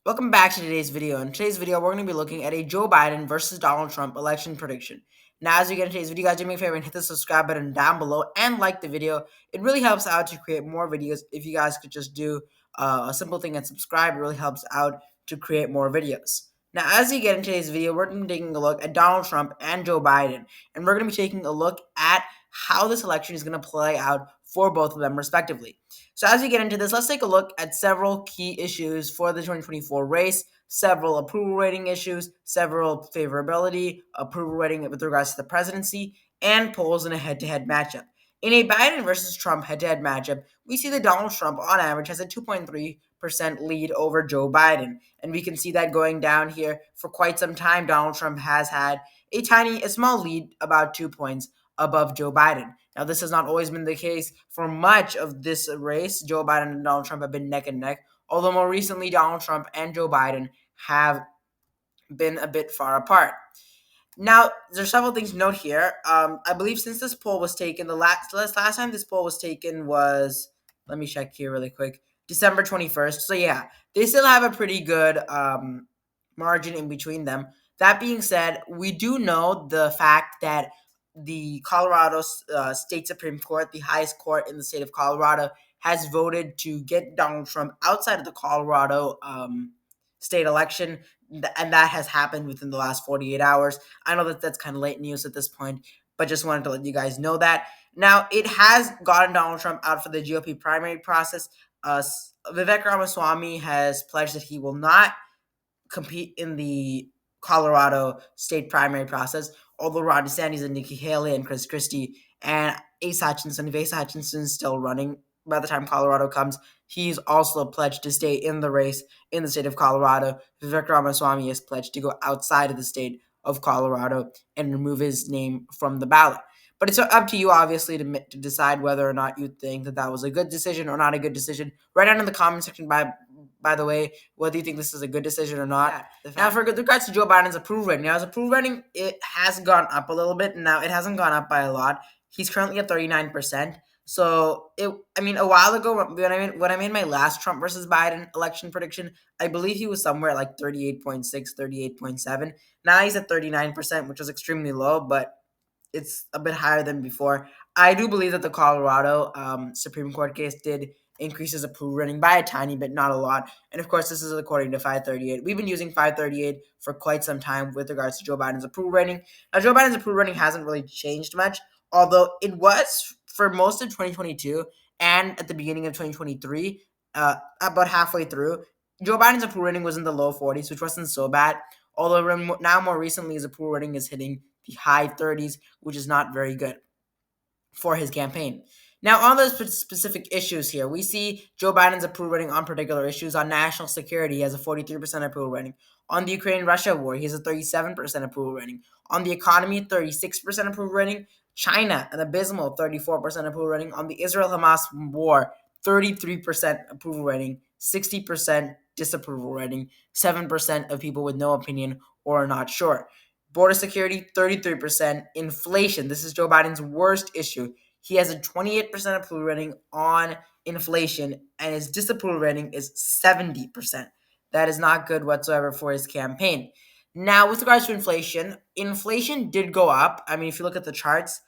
Welcome back to today's video. In today's video, we're going to be looking at a Joe Biden versus Donald Trump election prediction. Now, as you get into today's video, guys, do me a favor and hit the subscribe button down below and like the video. It really helps out to create more videos. If you guys could just do a simple thing and subscribe, it really helps out to create more videos. Now, as you get into today's video, we're going to be taking a look at Donald Trump and Joe Biden, and we're going to be taking a look at how this election is going to play out for both of them, respectively. So as we get into this, let's take a look at several key issues for the 2024 race, several approval rating issues, several favorability, approval rating with regards to the presidency, and polls in a head-to-head matchup. In a Biden versus Trump head-to-head matchup, we see that Donald Trump, on average, has a 2.3% lead over Joe Biden. And we can see that going down here for quite some time. Donald Trump has had a small lead, about 2 points above Joe Biden. Now, this has not always been the case for much of this race. Joe Biden and Donald Trump have been neck and neck, although more recently, Donald Trump and Joe Biden have been a bit far apart. Now, there's several things to note here. I believe since this poll was taken, the last time this poll was taken was, let me check here really quick, December 21st. So yeah, they still have a pretty good margin in between them. That being said, we do know the fact that the Colorado State Supreme Court, the highest court in the state of Colorado, has voted to get Donald Trump outside of the Colorado state election, and that has happened within the last 48 hours. I know that that's kind of late news at this point, but just wanted to let you guys know that. Now, it has gotten Donald Trump out for the GOP primary process. Vivek Ramaswamy has pledged that he will not compete in the Colorado state primary process, although Ron DeSantis and Nikki Haley and Chris Christie and Asa Hutchinson, if Asa Hutchinson is still running by the time Colorado comes, he's also pledged to stay in the race in the state of Colorado. Vivek Ramaswamy has pledged to go outside of the state of Colorado and remove his name from the ballot. But it's up to you, obviously, to decide whether or not you think that that was a good decision or not a good decision. Write down in the comment section, by the way, whether you think this is a good decision or not. Now, for regards to Joe Biden's approval rating, now his approval rating, it has gone up a little bit. Now, it hasn't gone up by a lot. He's currently at 39%. So, a while ago, when I made my last Trump versus Biden election prediction, I believe he was somewhere like 38.6, 38.7. Now he's at 39%, which is extremely low, but it's a bit higher than before. I do believe that the Colorado Supreme Court case did increase his approval rating by a tiny bit, not a lot. And of course, this is according to 538. We've been using 538 for quite some time with regards to Joe Biden's approval rating. Now, Joe Biden's approval rating hasn't really changed much, although it was for most of 2022 and at the beginning of 2023, about halfway through. Joe Biden's approval rating was in the low 40s, which wasn't so bad. Although now more recently, his approval rating is hitting the high 30s, which is not very good for his campaign. Now, on those specific issues here, we see Joe Biden's approval rating on particular issues. On national security, he has a 43% approval rating. On the Ukraine-Russia war, he has a 37% approval rating. On the economy, 36% approval rating. China, an abysmal 34% approval rating. On the Israel-Hamas war, 33% approval rating, 60% disapproval rating, 7% of people with no opinion or are not sure. Border security, 33%. Inflation, this is Joe Biden's worst issue. He has a 28% approval rating on inflation, and his disapproval rating is 70%. That is not good whatsoever for his campaign. Now, with regards to inflation, inflation did go up. I mean, if you look at the charts,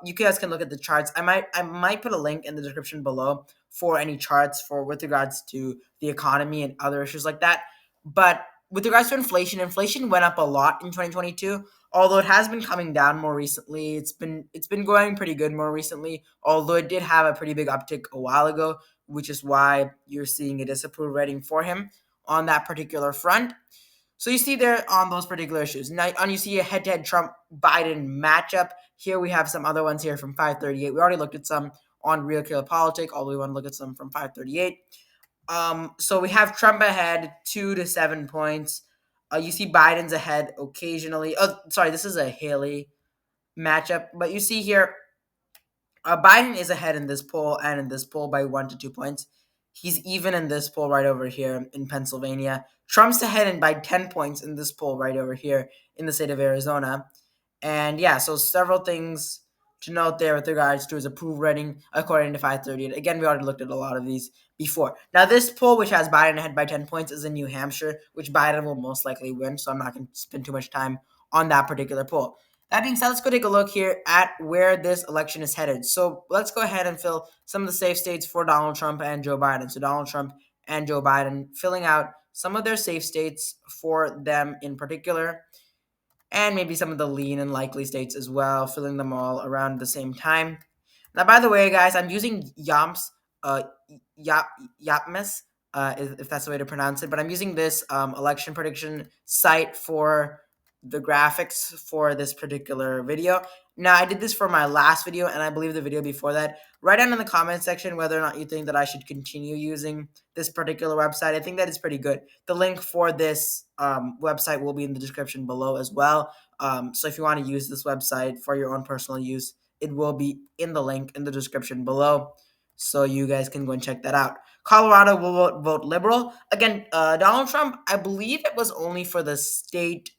you guys can look at the charts. I might put a link in the description below for any charts with regards to the economy and other issues like that. But with regards to inflation, inflation went up a lot in 2022, although it has been coming down more recently. It's been going pretty good more recently, although it did have a pretty big uptick a while ago, which is why you're seeing a disapproval rating for him on that particular front. So you see there on those particular issues. Now, you see a head-to-head Trump-Biden matchup. Here we have some other ones here from 538. We already looked at some on Real Killer Politic, although we want to look at some from 538. So we have Trump ahead 2 to 7 points. You see Biden's ahead occasionally. Oh, sorry, this is a Haley matchup. But you see here, Biden is ahead in this poll and in this poll by 1 to 2 points. He's even in this poll right over here in Pennsylvania. Trump's ahead by 10 points in this poll right over here in the state of Arizona. And yeah, so several things to note there with regards to his approval rating according to 530. And again, we already looked at a lot of these before. Now, this poll, which has Biden ahead by 10 points, is in New Hampshire, which Biden will most likely win. So I'm not going to spend too much time on that particular poll. That being said, let's go take a look here at where this election is headed. So let's go ahead and fill some of the safe states for Donald Trump and Joe Biden. So Donald Trump and Joe Biden filling out some of their safe states for them in particular, and maybe some of the lean and likely states as well, filling them all around the same time. Now, by the way, guys, I'm using uh, Yap, Yapmis, if that's the way to pronounce it, but I'm using this election prediction site for the graphics for this particular video. Now, I did this for my last video, and I believe the video before that. Write down in the comment section whether or not you think that I should continue using this particular website. I think that is pretty good. The link for this website will be in the description below as well. So if you want to use this website for your own personal use, it will be in the link in the description below, so you guys can go and check that out. Colorado will vote liberal. Again, Donald Trump, I believe it was only for the state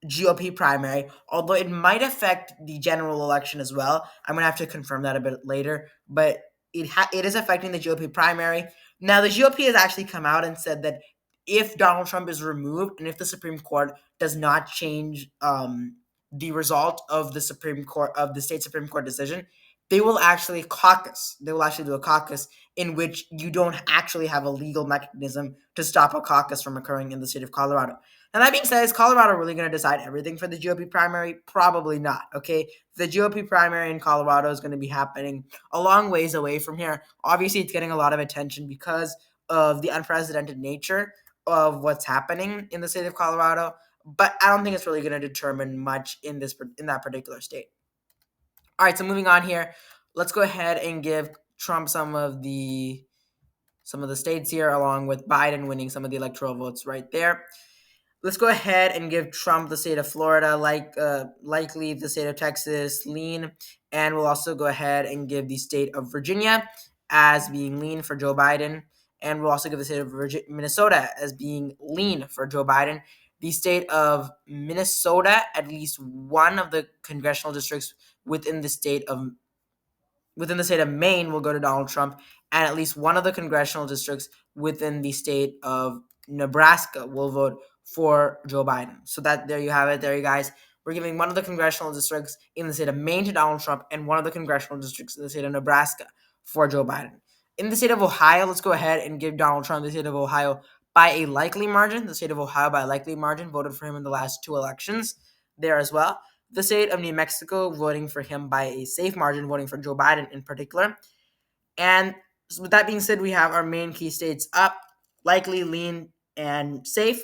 GOP primary, although it might affect the general election as well. I'm gonna have to confirm that a bit later, but it is affecting the GOP primary. Now, the GOP has actually come out and said that if Donald Trump is removed and if the Supreme Court does not change the result of the state Supreme Court decision, they will actually caucus. They will actually do a caucus in which you don't actually have a legal mechanism to stop a caucus from occurring in the state of Colorado. Now, that being said, is Colorado really going to decide everything for the GOP primary? Probably not, okay? The GOP primary in Colorado is going to be happening a long ways away from here. Obviously, it's getting a lot of attention because of the unprecedented nature of what's happening in the state of Colorado, but I don't think it's really going to determine much in that particular state. All right, so moving on here, let's go ahead and give Trump some of the states here, along with Biden winning some of the electoral votes right there. Let's go ahead and give Trump the state of Florida, likely the state of Texas, lean, and we'll also go ahead and give the state of Virginia as being lean for Joe Biden, and we'll also give the state of Minnesota as being lean for Joe Biden. The state of Minnesota, at least one of the congressional districts within the state of Maine will go to Donald Trump, and at least one of the congressional districts within the state of Nebraska will vote for Joe Biden. So that there you have it. There you guys. We're giving one of the congressional districts in the state of Maine to Donald Trump and one of the congressional districts in the state of Nebraska for Joe Biden. In the state of Ohio, let's go ahead and give Donald Trump the state of Ohio by a likely margin. The state of Ohio by a likely margin voted for him in the last two elections there as well. The state of New Mexico voting for him by a safe margin, voting for Joe Biden in particular. And with that being said, we have our main key states up, likely, lean, and safe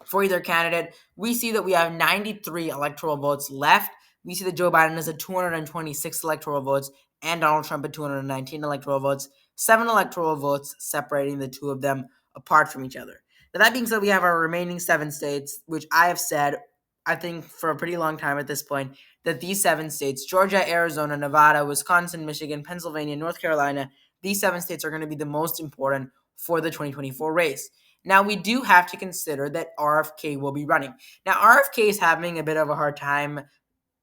for either candidate. We see that we have 93 electoral votes left. We see that Joe Biden is at 226 electoral votes and Donald Trump at 219 electoral votes, 7 electoral votes separating the two of them apart from each other. Now, that being said, we have our remaining 7 states, which I have said, I think for a pretty long time at this point, that these 7 states, Georgia, Arizona, Nevada, Wisconsin, Michigan, Pennsylvania, North Carolina, these 7 states are going to be the most important for the 2024 race. Now, we do have to consider that RFK will be running. Now, RFK is having a bit of a hard time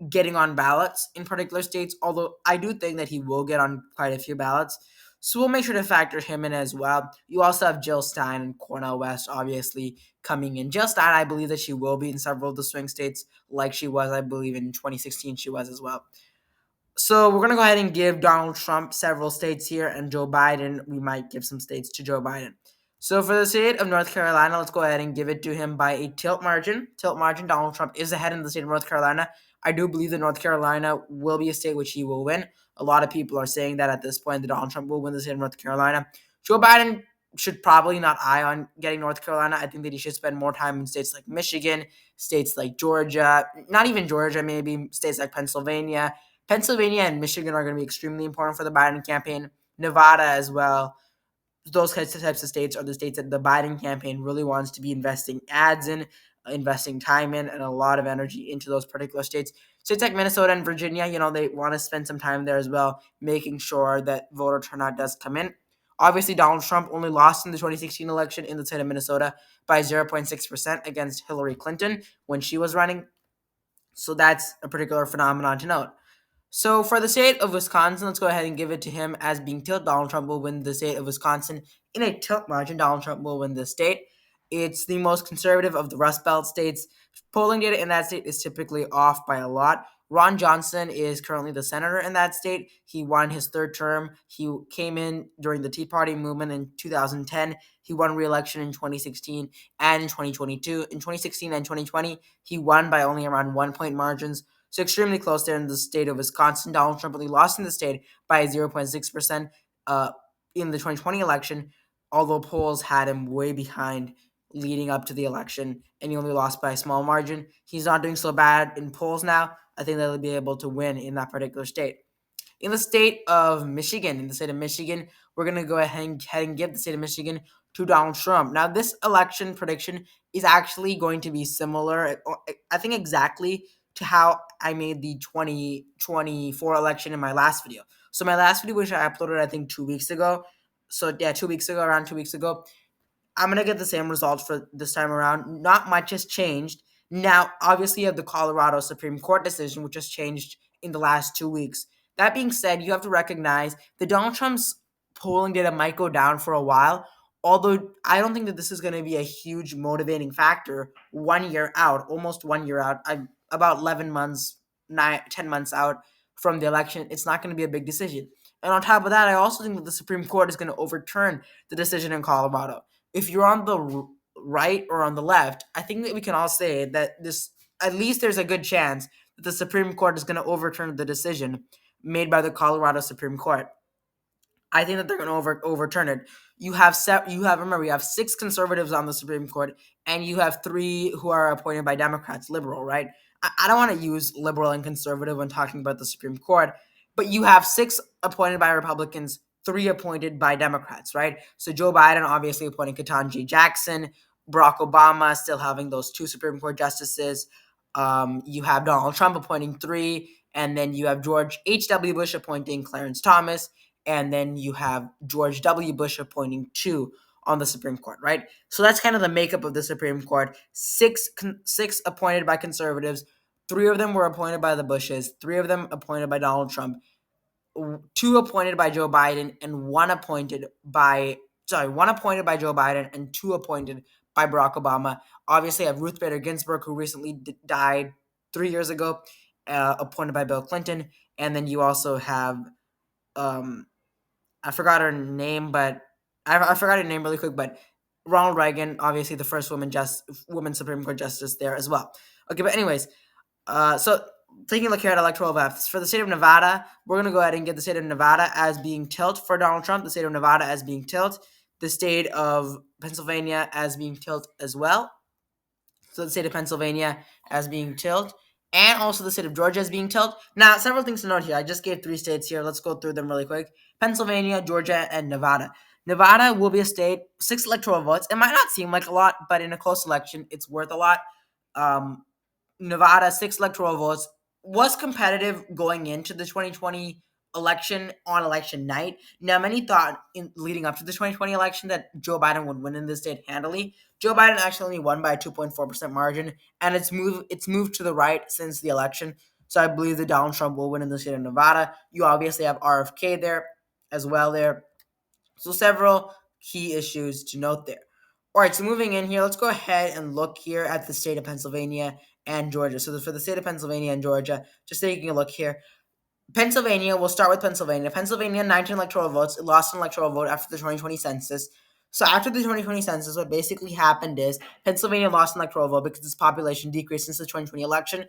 getting on ballots in particular states, although I do think that he will get on quite a few ballots. So we'll make sure to factor him in as well. You also have Jill Stein and Cornel West, obviously, coming in. Jill Stein, I believe that she will be in several of the swing states, like she was, I believe, in 2016 she was as well. So we're going to go ahead and give Donald Trump several states here, and Joe Biden, we might give some states to Joe Biden. So for the state of North Carolina, let's go ahead and give it to him by a tilt margin. Tilt margin, Donald Trump is ahead in the state of North Carolina. I do believe that North Carolina will be a state which he will win. A lot of people are saying that at this point that Donald Trump will win the state of North Carolina. Joe Biden should probably not eye on getting North Carolina. I think that he should spend more time in states like Michigan, states like Georgia, not even Georgia, maybe states like Pennsylvania. Pennsylvania and Michigan are going to be extremely important for the Biden campaign. Nevada as well. Those types of states are the states that the Biden campaign really wants to be investing ads in, investing time in, and a lot of energy into those particular states. States like Minnesota and Virginia, they want to spend some time there as well, making sure that voter turnout does come in. Obviously, Donald Trump only lost in the 2016 election in the state of Minnesota by 0.6% against Hillary Clinton when she was running. So that's a particular phenomenon to note. So for the state of Wisconsin, let's go ahead and give it to him as being tilt. Donald Trump will win the state of Wisconsin in a tilt margin. Donald Trump will win the state. It's the most conservative of the Rust Belt states. Polling data in that state is typically off by a lot. Ron Johnson is currently the senator in that state. He won his third term. He came in during the Tea Party movement in 2010. He won re-election in 2016 and in 2022. In 2016 and 2020, he won by only around 1 point margins. So extremely close there in the state of Wisconsin. Donald Trump only lost in the state by 0.6% in the 2020 election, although polls had him way behind leading up to the election, and he only lost by a small margin. He's not doing so bad in polls now. I think they'll be able to win in that particular state. In the state of Michigan, we're going to go ahead and give the state of Michigan to Donald Trump. Now, this election prediction is actually going to be similar, I think, exactly to how I made the 2024 election in my last video. So my last video, which I uploaded, I think 2 weeks ago. So yeah, 2 weeks ago, around 2 weeks ago, I'm gonna get the same results for this time around. Not much has changed. Now, obviously, you have the Colorado Supreme Court decision, which has changed in the last 2 weeks. That being said, you have to recognize that Donald Trump's polling data might go down for a while. Although I don't think that this is going to be a huge motivating factor 1 year out, almost 1 year out. I'm about 11 months, 10 months out from the election. It's not going to be a big decision. And on top of that, I also think that the Supreme Court is going to overturn the decision in Colorado. If you're on the right or on the left, I think that we can all say that this, at least there's a good chance that the Supreme Court is going to overturn the decision made by the Colorado Supreme Court. I think that they're going to overturn it. Remember, you have six conservatives on the Supreme Court, and you have three who are appointed by Democrats, liberal, right? I don't want to use liberal and conservative when talking about the Supreme Court, but you have six appointed by Republicans, three appointed by Democrats, right? So Joe Biden obviously appointing Ketanji Jackson, Barack Obama still having those two Supreme Court justices. You have Donald Trump appointing three, and then you have George H.W. Bush appointing Clarence Thomas, and then you have George W. Bush appointing two on the Supreme Court, right? So that's kind of the makeup of the Supreme Court. Six appointed by conservatives, three of them were appointed by the Bushes, three of them appointed by Donald Trump, two appointed by Joe Biden, and one appointed by Joe Biden and two appointed by Barack Obama. Obviously, I have Ruth Bader Ginsburg, who recently died 3 years ago, appointed by Bill Clinton, and then you also have I forgot her name, but I forgot her name really quick. But Ronald Reagan, obviously the first woman Supreme Court justice there as well. Okay, but anyways, so taking a look here at electoral maps for the state of Nevada, we're gonna go ahead and get the state of Nevada as being tilt for Donald Trump, the state of Nevada as being tilt, the state of Pennsylvania as being tilt as well. So the state of Pennsylvania as being tilt, and also the state of Georgia as being tilt. Now, several things to note here. I just gave three states here. Let's go through them really quick. Pennsylvania, Georgia, and Nevada. Nevada will be a state, 6 electoral votes. It might not seem like a lot, but in a close election, it's worth a lot. Um, Nevada, 6 electoral votes, was competitive going into the 2020 election on election night. Now, many thought in leading up to the 2020 election that Joe Biden would win in this state handily. Joe Biden actually only won by a 2.4% margin, and it's moved to the right since the election. So I believe that Donald Trump will win in the state of Nevada. You obviously have RFK there as well there. So several key issues to note there. All right, so moving in here, let's go ahead and look here at the state of Pennsylvania and Georgia. So for the state of Pennsylvania and Georgia, just taking a look here, Pennsylvania, we'll start with Pennsylvania. Pennsylvania, 19 electoral votes. It lost an electoral vote after the 2020 census. So after the 2020 census, what basically happened is Pennsylvania lost an electoral vote because its population decreased since the 2020 election.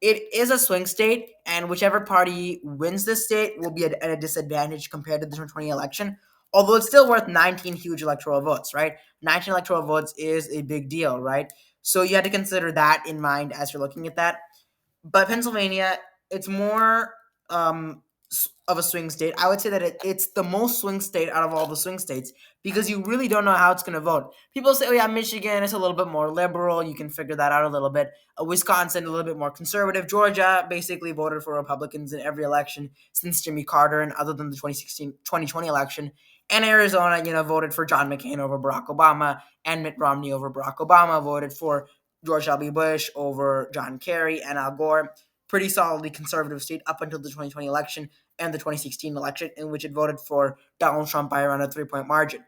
It is a swing state, and whichever party wins this state will be at a disadvantage compared to the 2020 election. Although it's still worth 19 huge electoral votes, right? 19 electoral votes is a big deal, right? So you had to consider that in mind as you're looking at that. But Pennsylvania, it's more of a swing state. I would say that it's the most swing state out of all the swing states because you really don't know how it's going to vote. People say, oh, yeah, Michigan is a little bit more liberal. You can figure that out a little bit. Wisconsin, a little bit more conservative. Georgia basically voted for Republicans in every election since Jimmy Carter and other than the 2020 election. And Arizona, voted for John McCain over Barack Obama, and Mitt Romney over Barack Obama voted for George W. Bush over John Kerry and Al Gore. Pretty solidly conservative state up until the 2020 election and the 2016 election, in which it voted for Donald Trump by around a 3-point margin.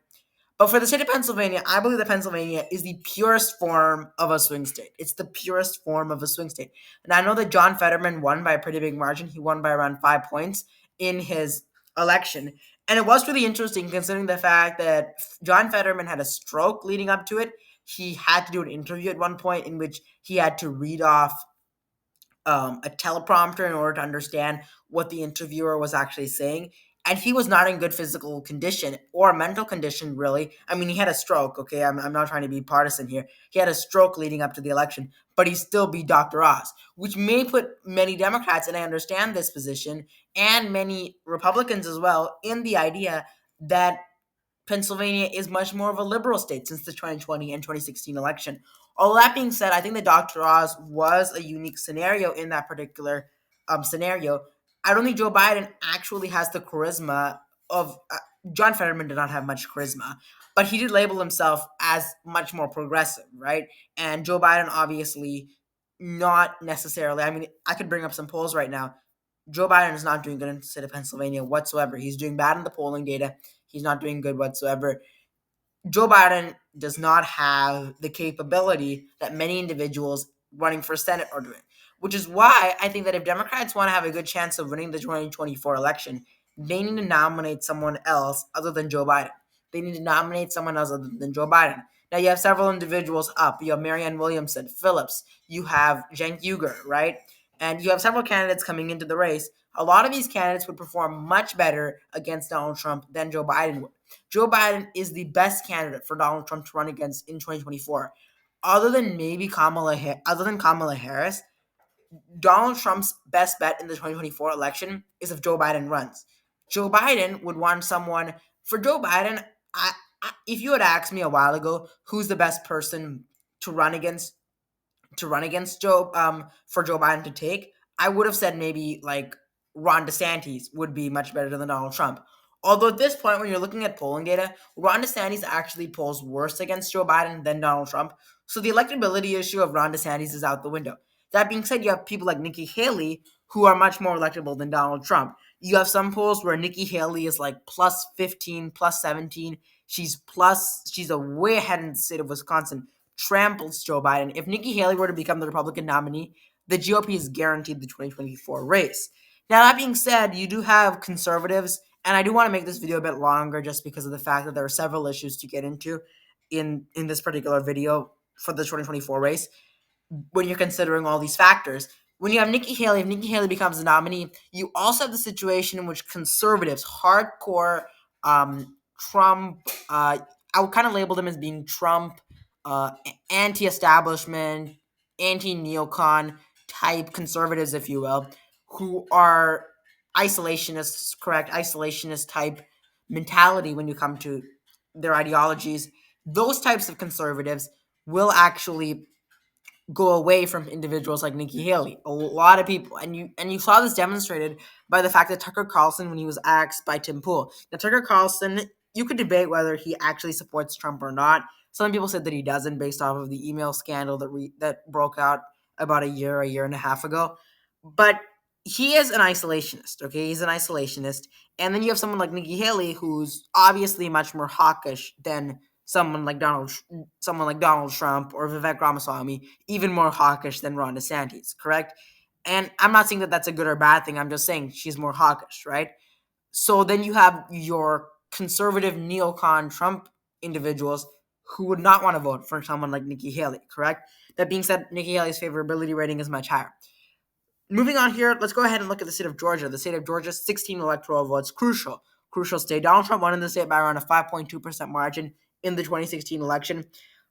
But for the state of Pennsylvania, I believe that Pennsylvania is the purest form of a swing state. It's the purest form of a swing state. And I know that John Fetterman won by a pretty big margin. He won by around 5 points in his election. And it was really interesting considering the fact that John Fetterman had a stroke leading up to it. He had to do an interview at one point in which he had to read off a teleprompter in order to understand what the interviewer was actually saying. And he was not in good physical condition or mental condition, really. I mean, he had a stroke, okay? I'm not trying to be partisan here. He had a stroke leading up to the election, but he still beat Dr. Oz, which may put many Democrats, and I understand this position, and many Republicans as well, in the idea that Pennsylvania is much more of a liberal state since the 2020 and 2016 election. All that being said, I think that Dr. Oz was a unique scenario in that particular scenario. I don't think Joe Biden actually has the charisma of John Fetterman did not have much charisma, but he did label himself as much more progressive, right? And Joe Biden obviously not necessarily. I mean, I could bring up some polls right now. Joe Biden is not doing good in the state of Pennsylvania whatsoever. He's doing bad in the polling data. He's not doing good whatsoever. Joe Biden does not have the capability that many individuals running for Senate are doing, which is why I think that if Democrats want to have a good chance of winning the 2024 election, they need to nominate someone else other than Joe Biden. They need to nominate someone else other than Joe Biden. Now, you have several individuals up. You have Marianne Williamson, Phillips. You have Cenk Uygur, right? And you have several candidates coming into the race. A lot of these candidates would perform much better against Donald Trump than Joe Biden would. Joe Biden is the best candidate for Donald Trump to run against in 2024. Other than Kamala Harris, Donald Trump's best bet in the 2024 election is if Joe Biden runs. Joe Biden would want someone for Joe Biden. If you had asked me a while ago who's the best person to run against Joe for Joe Biden to take, I would have said maybe like Ron DeSantis would be much better than Donald Trump. Although at this point, when you're looking at polling data, Ron DeSantis actually polls worse against Joe Biden than Donald Trump. So the electability issue of Ron DeSantis is out the window. That being said, you have people like Nikki Haley who are much more electable than Donald Trump. You have some polls where Nikki Haley is like plus 15, plus 17. She's a way ahead in the state of Wisconsin, tramples Joe Biden. If Nikki Haley were to become the Republican nominee, the GOP is guaranteed the 2024 race. Now, that being said, you do have conservatives, and I do want to make this video a bit longer just because of the fact that there are several issues to get into in this particular video for the 2024 race when you're considering all these factors. When you have Nikki Haley, if Nikki Haley becomes the nominee, you also have the situation in which conservatives, hardcore Trump, I would kind of label them as being Trump, uh, anti-establishment, anti-neocon type conservatives, if you will, who are isolationists, correct, isolationist type mentality when you come to their ideologies. Those types of conservatives will actually go away from individuals like Nikki Haley. A lot of people, and you saw this demonstrated by the fact that Tucker Carlson, when he was asked by Tim Pool, now Tucker Carlson, you could debate whether he actually supports Trump or not. Some people said that he doesn't, based off of the email scandal that broke out about a year and a half ago. But he is an isolationist. Okay, he's an isolationist, and then you have someone like Nikki Haley, who's obviously much more hawkish than someone like Donald Trump or Vivek Ramaswamy, even more hawkish than Ron DeSantis, correct? And I'm not saying that that's a good or bad thing. I'm just saying she's more hawkish, right? So then you have your conservative neocon Trump individuals who would not want to vote for someone like Nikki Haley, correct? That being said, Nikki Haley's favorability rating is much higher. Moving on here, let's go ahead and look at the state of Georgia. The state of Georgia, 16 electoral votes, crucial state. Donald Trump won in the state by around a 5.2% margin in the 2016 election.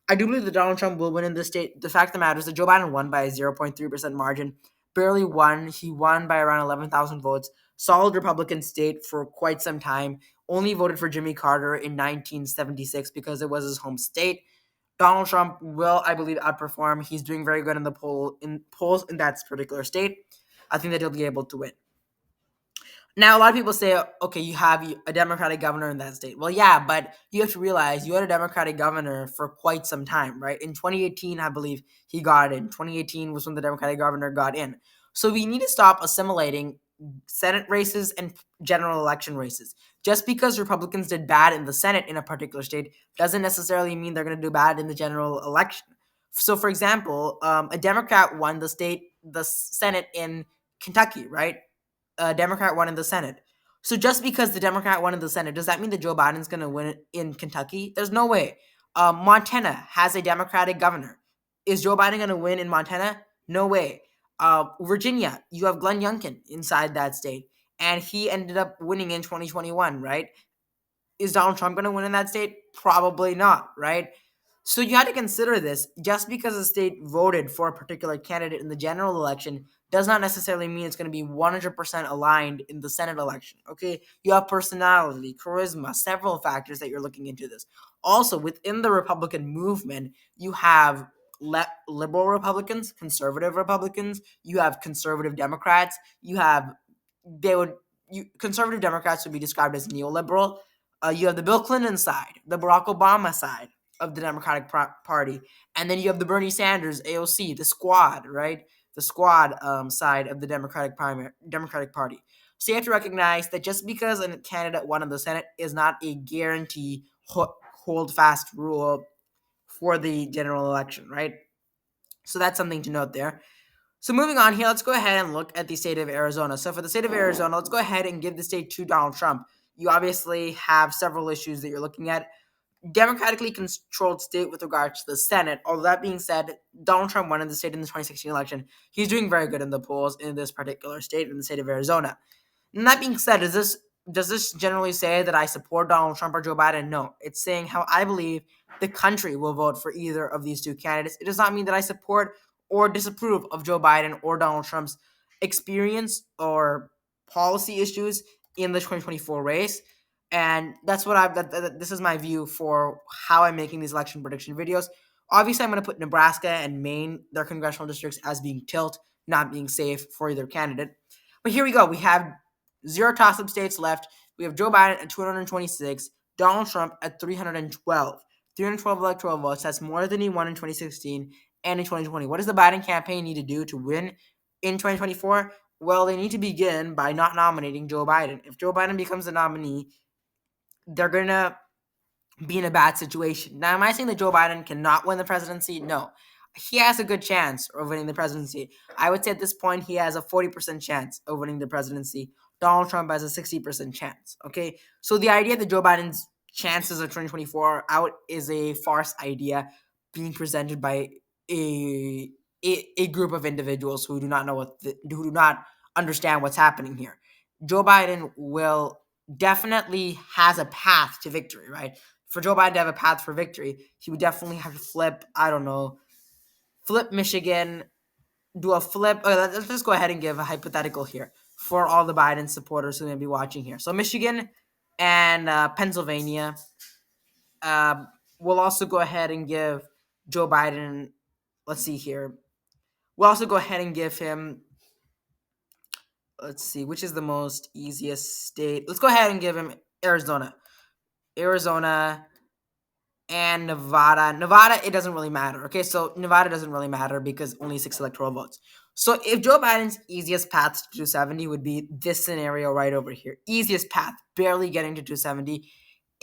I do believe that Donald Trump will win in this state. The fact of the matter is that Joe Biden won by a 0.3% margin. Barely won. He won by around 11,000 votes. Solid Republican state for quite some time. Only voted for Jimmy Carter in 1976 because it was his home state. Donald Trump will, I believe, outperform. He's doing very good in polls in that particular state. I think that he'll be able to win. Now, a lot of people say, okay, you have a Democratic governor in that state. Well, yeah, but you have to realize you had a Democratic governor for quite some time, right? In 2018, I believe he got in. 2018 was when the Democratic governor got in. So we need to stop assimilating Senate races and general election races. Just because Republicans did bad in the Senate in a particular state doesn't necessarily mean they're going to do bad in the general election. So, for example, a Democrat won the Senate in Kentucky, right? A Democrat won in the Senate. So just because the Democrat won in the Senate, does that mean that Joe Biden's going to win in Kentucky? There's no way. Montana has a Democratic governor. Is Joe Biden going to win in Montana? No way. Virginia, you have Glenn Youngkin inside that state, and he ended up winning in 2021, right? Is Donald Trump going to win in that state? Probably not, right? So you had to consider this. Just because a state voted for a particular candidate in the general election does not necessarily mean it's going to be 100% aligned in the Senate election. Okay, you have personality, charisma, several factors that you're looking into this. Also, within the Republican movement, you have liberal Republicans, conservative Republicans, you have conservative Democrats, you have they would conservative Democrats would be described as neoliberal. You have the Bill Clinton side, the Barack Obama side of the Democratic Party, and then you have the Bernie Sanders AOC, the Squad, right? The Squad side of the Democratic Party. So you have to recognize that just because a candidate won in the Senate is not a guarantee hold fast rule for the general election, right? So that's something to note there. So moving on here, let's go ahead and look at the state of Arizona. So for the state of Arizona, let's go ahead and give the state to Donald Trump. You obviously have several issues that you're looking at. Democratically controlled state with regards to the Senate. Although that being said, Donald Trump won in the state in the 2016 election. He's doing very good in the polls in this particular state, in the state of Arizona. And that being said, does this generally say that I support Donald Trump or Joe Biden? No. It's saying how I believe the country will vote for either of these two candidates. It does not mean that I support or disapprove of Joe Biden or Donald Trump's experience or policy issues in the 2024 race. And that's what this is my view for how I'm making these election prediction videos. Obviously, I'm going to put Nebraska and Maine, their congressional districts, as being tilt, not being safe for either candidate. But here we go. We have 0 toss-up states left. We have Joe Biden at 226, Donald Trump at 312. 312 electoral votes. That's more than he won in 2016 and in 2020. What does the Biden campaign need to do to win in 2024? Well, they need to begin by not nominating Joe Biden. If Joe Biden becomes the nominee, they're going to be in a bad situation. Now, am I saying that Joe Biden cannot win the presidency? No. He has a good chance of winning the presidency. I would say at this point he has a 40% chance of winning the presidency. Donald Trump has a 60% chance. Okay, so the idea that Joe Biden's chances of 2024 out is a farce idea being presented by a group of individuals who do not know who do not understand what's happening here. Joe Biden will definitely has a path to victory, right? For Joe Biden to have a path for victory, he would definitely have to flip, I don't know, flip Michigan, do a flip. Let's just go ahead and give a hypothetical here for all the Biden supporters who may be watching here. So Michigan and Pennsylvania. We'll also go ahead and give Joe Biden, let's see here. We'll also go ahead and give him, let's see, which is the most easiest state. Let's go ahead and give him Arizona. Arizona and Nevada. Nevada, it doesn't really matter. Okay, so Nevada doesn't really matter because only 6 electoral votes. So if Joe Biden's easiest path to 270 would be this scenario right over here. Easiest path, barely getting to 270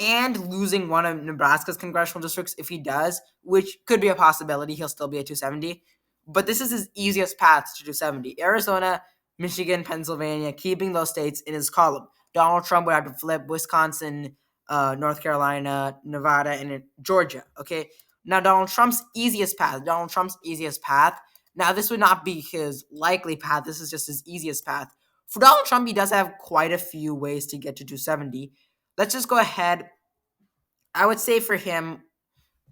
and losing one of Nebraska's congressional districts if he does, which could be a possibility, he'll still be at 270. But this is his easiest path to 270. Arizona, Michigan, Pennsylvania, keeping those states in his column. Donald Trump would have to flip Wisconsin, North Carolina, Nevada, and Georgia. Okay. Now, Donald Trump's easiest path. Now, this would not be his likely path. This is just his easiest path. For Donald Trump, he does have quite a few ways to get to 270. Let's just go ahead. I would say for him,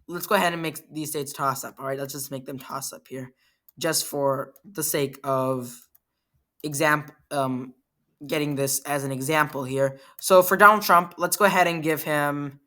let's go ahead and make these states toss up. All right. Let's just make them toss up here just for the sake of getting this as an example here. So for Donald Trump, let's go ahead and give him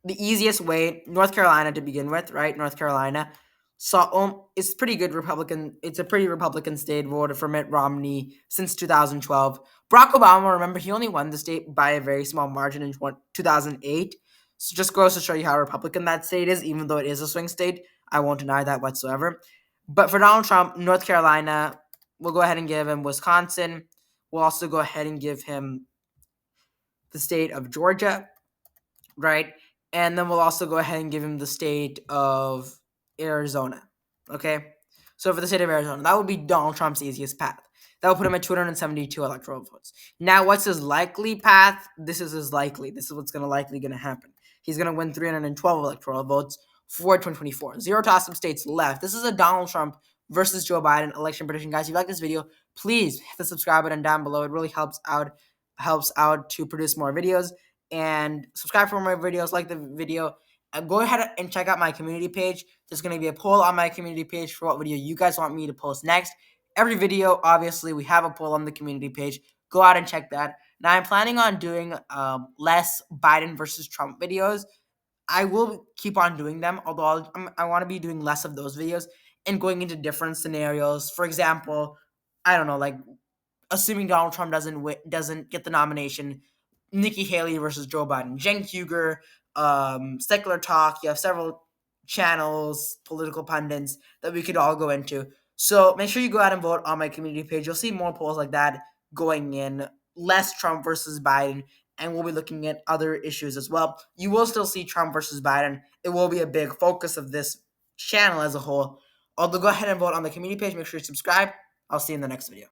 the easiest way, North Carolina to begin with, right? North Carolina. So it's pretty good Republican. It's a pretty Republican state, voted for Mitt Romney since 2012. Barack Obama, remember, he only won the state by a very small margin in 2008. So just goes to show you how Republican that state is, even though it is a swing state. I won't deny that whatsoever. But for Donald Trump, North Carolina, we'll go ahead and give him Wisconsin. We'll also go ahead and give him the state of Georgia, right? And then we'll also go ahead and give him the state of Arizona. Okay? So for the state of Arizona, that would be Donald Trump's easiest path. That would put him at 272 electoral votes. Now, what's his likely path? This is his likely. This is what's likely going to happen. He's going to win 312 electoral votes for 2024. Zero to awesome states left. This is a Donald Trump versus Joe Biden election prediction. Guys, if you like this video, please hit the subscribe button down below. It really helps out to produce more videos. And subscribe for more videos, like the video. Go ahead and check out my community page. There's going to be a poll on my community page for what video you guys want me to post next. Every video, obviously, we have a poll on the community page. Go out and check that. Now, I'm planning on doing less Biden versus Trump videos. I will keep on doing them, although I want to be doing less of those videos and going into different scenarios. For example, I don't know, like assuming Donald Trump doesn't get the nomination, Nikki Haley versus Joe Biden, Jen Huger, Secular Talk. You have several channels, political pundits that we could all go into. So make sure you go out and vote on my community page. You'll see more polls like that going in, less Trump versus Biden, and we'll be looking at other issues as well. You will still see Trump versus Biden. It will be a big focus of this channel as a whole. Although go ahead and vote on the community page. Make sure you subscribe. I'll see you in the next video.